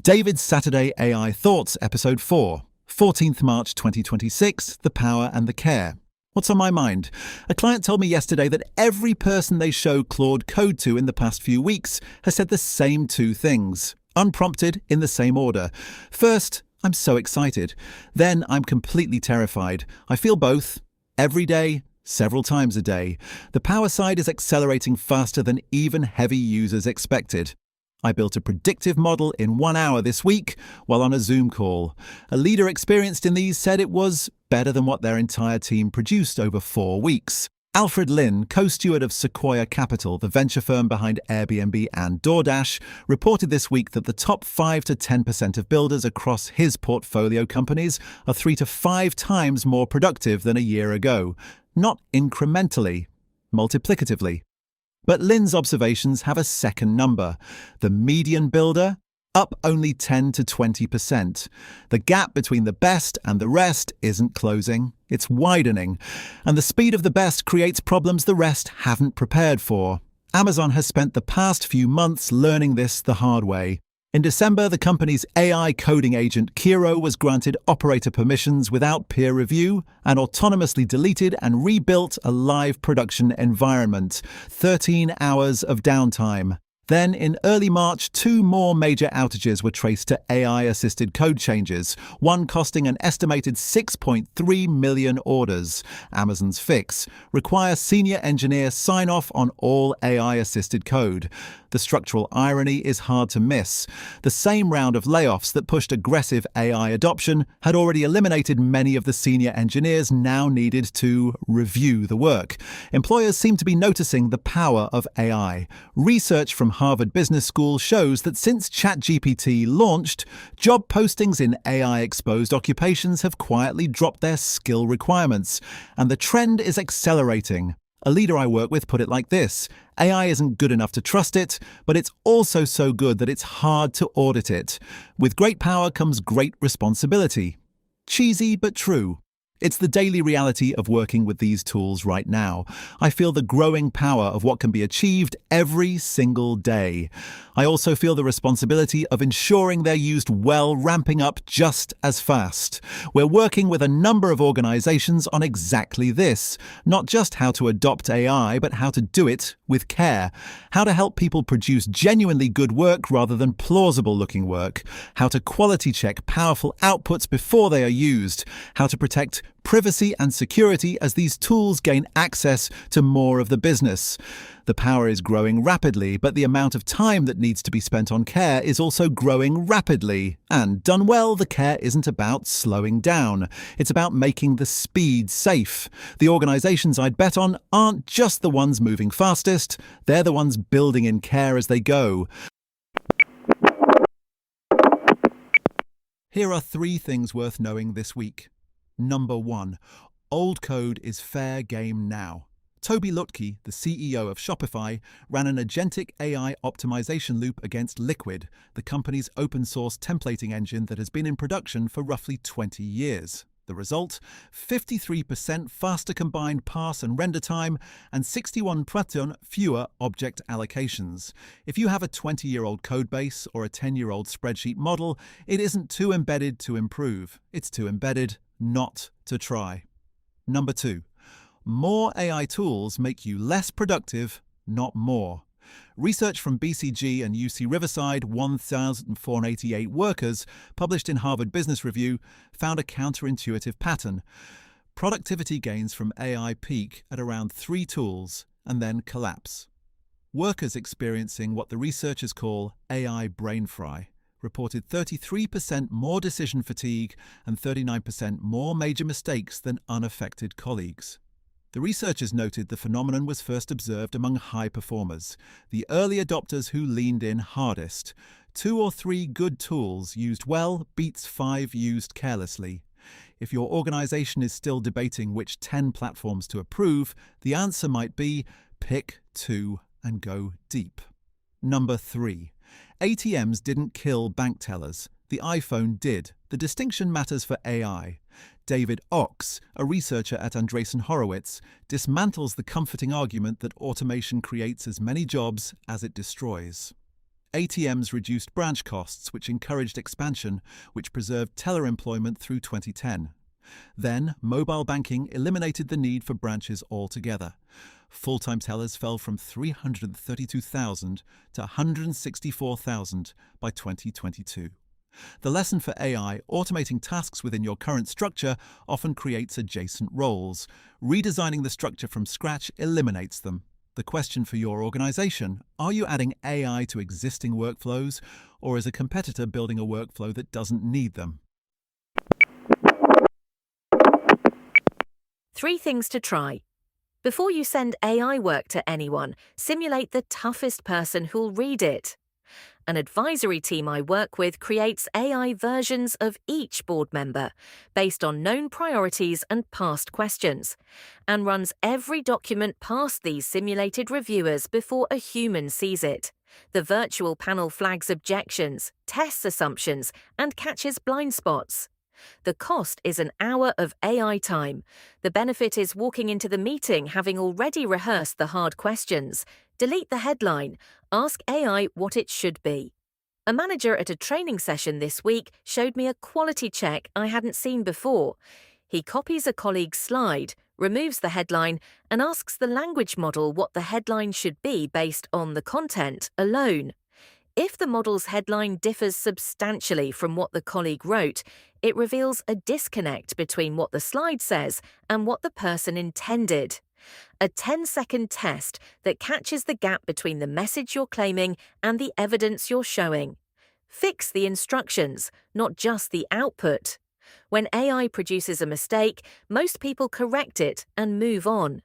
David's Saturday AI Thoughts, Episode 4, 14th March 2026, The Power and the Care. What's on my mind? A client told me yesterday that every person they show Claude code to in the past few weeks has said the same two things, unprompted, in the same order. First, I'm so excited. Then I'm completely terrified. I feel both. Every day, several times a day. The power side is accelerating faster than even heavy users expected. I built a predictive model in 1 hour this week while on a Zoom call. A leader experienced in these said it was better than what their entire team produced over 4 weeks. Alfred Lin, co-steward of Sequoia Capital, the venture firm behind Airbnb and DoorDash, reported this week that the top 5 to 10% of builders across his portfolio companies are 3 to 5 times more productive than a year ago. Not incrementally, multiplicatively. But Lin's observations have a second number. The median builder, up only 10 to 20%. The gap between the best and the rest isn't closing, it's widening. And the speed of the best creates problems the rest haven't prepared for. Amazon has spent the past few months learning this the hard way. In December, the company's AI coding agent Kiro was granted operator permissions without peer review and autonomously deleted and rebuilt a live production environment. 13 hours of downtime. Then, in early March, 2 more major outages were traced to AI-assisted code changes, one costing an estimated 6.3 million orders. Amazon's fix: require senior engineer sign-off on all AI-assisted code. The structural irony is hard to miss. The same round of layoffs that pushed aggressive AI adoption had already eliminated many of the senior engineers now needed to review the work. Employers seem to be noticing the power of AI. Research from Harvard Business School shows that since ChatGPT launched, job postings in AI-exposed occupations have quietly dropped their skill requirements, and the trend is accelerating. A leader I work with put it like this: AI isn't good enough to trust it, but it's also so good that it's hard to audit it. With great power comes great responsibility. Cheesy but true. It's the daily reality of working with these tools right now. I feel the growing power of what can be achieved every single day. I also feel the responsibility of ensuring they're used well, ramping up just as fast. We're working with a number of organizations on exactly this. Not just how to adopt AI, but how to do it with care. How to help people produce genuinely good work rather than plausible-looking work. How to quality check powerful outputs before they are used. How to protect privacy and security as these tools gain access to more of the business. The power is growing rapidly, but the amount of time that needs to be spent on care is also growing rapidly. And done well, the care isn't about slowing down. It's about making the speed safe. The organizations I'd bet on aren't just the ones moving fastest, they're the ones building in care as they go. Here are 3 things worth knowing this week. Number 1. Old code is fair game now. Toby Lutke, the CEO of Shopify, ran an agentic AI optimization loop against Liquid, the company's open-source templating engine that has been in production for roughly 20 years. The result? 53% faster combined parse and render time and 61% fewer object allocations. If you have a 20-year-old codebase or a 10-year-old spreadsheet model, it isn't too embedded to improve. It's too embedded not to try. Number 2. More AI tools make you less productive, not more. Research from BCG and UC Riverside, 1,488 workers, published in Harvard Business Review, found a counterintuitive pattern. Productivity gains from AI peak at around 3 tools and then collapse. Workers experiencing what the researchers call AI brain fry reported 33% more decision fatigue and 39% more major mistakes than unaffected colleagues. The researchers noted the phenomenon was first observed among high performers, the early adopters who leaned in hardest. 2 or 3 good tools used well beats 5 used carelessly. If your organization is still debating which 10 platforms to approve, the answer might be pick 2 and go deep. Number 3. ATMs didn't kill bank tellers. The iPhone did. The distinction matters for AI. David Ox, a researcher at Andreessen Horowitz, dismantles the comforting argument that automation creates as many jobs as it destroys. ATMs reduced branch costs, which encouraged expansion, which preserved teller employment through 2010. Then, mobile banking eliminated the need for branches altogether. Full-time tellers fell from 332,000 to 164,000 by 2022. The lesson for AI: automating tasks within your current structure often creates adjacent roles. Redesigning the structure from scratch eliminates them. The question for your organization: are you adding AI to existing workflows, or is a competitor building a workflow that doesn't need them? 3 things to try. Before you send AI work to anyone, simulate the toughest person who'll read it. An advisory team I work with creates AI versions of each board member based on known priorities and past questions, and runs every document past these simulated reviewers before a human sees it. The virtual panel flags objections, tests assumptions, and catches blind spots. The cost is an hour of AI time. The benefit is walking into the meeting having already rehearsed the hard questions. Delete the headline. Ask AI what it should be. A manager at a training session this week showed me a quality check I hadn't seen before. He copies a colleague's slide, removes the headline, and asks the language model what the headline should be based on the content alone. If the model's headline differs substantially from what the colleague wrote, it reveals a disconnect between what the slide says and what the person intended. A 10-second test that catches the gap between the message you're claiming and the evidence you're showing. Fix the instructions, not just the output. When AI produces a mistake, most people correct it and move on.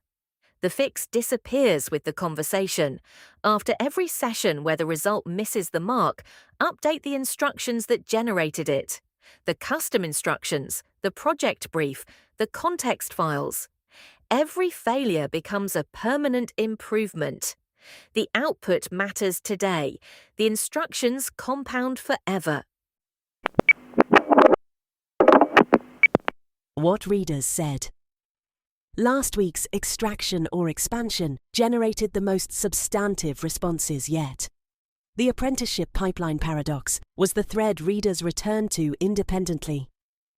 The fix disappears with the conversation. After every session where the result misses the mark, update the instructions that generated it. The custom instructions, the project brief, the context files. Every failure becomes a permanent improvement. The output matters today. The instructions compound forever. What readers said. Last week's extraction or expansion generated the most substantive responses yet. The apprenticeship pipeline paradox was the thread readers returned to independently.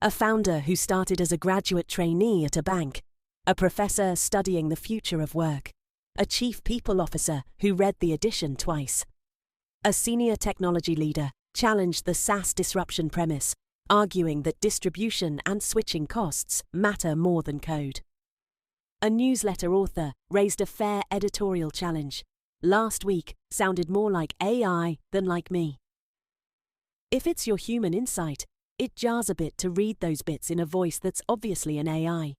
A founder who started as a graduate trainee at a bank, a professor studying the future of work, a chief people officer who read the edition twice. A senior technology leader challenged the SaaS disruption premise, arguing that distribution and switching costs matter more than code. A newsletter author raised a fair editorial challenge. Last week sounded more like AI than like me. If it's your human insight, it jars a bit to read those bits in a voice that's obviously an AI.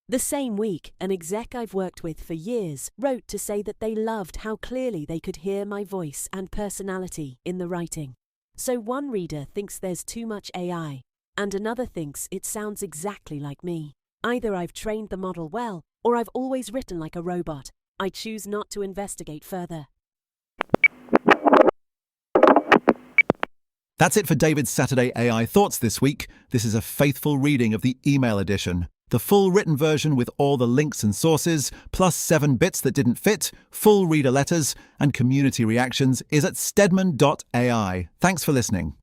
The same week, an exec I've worked with for years wrote to say that they loved how clearly they could hear my voice and personality in the writing. So one reader thinks there's too much AI, and another thinks it sounds exactly like me. Either I've trained the model well, or I've always written like a robot. I choose not to investigate further. That's it for David's Saturday AI Thoughts this week. This is a faithful reading of the email edition. The full written version with all the links and sources, plus 7 bits that didn't fit, full reader letters, and community reactions is at stedman.ai. Thanks for listening.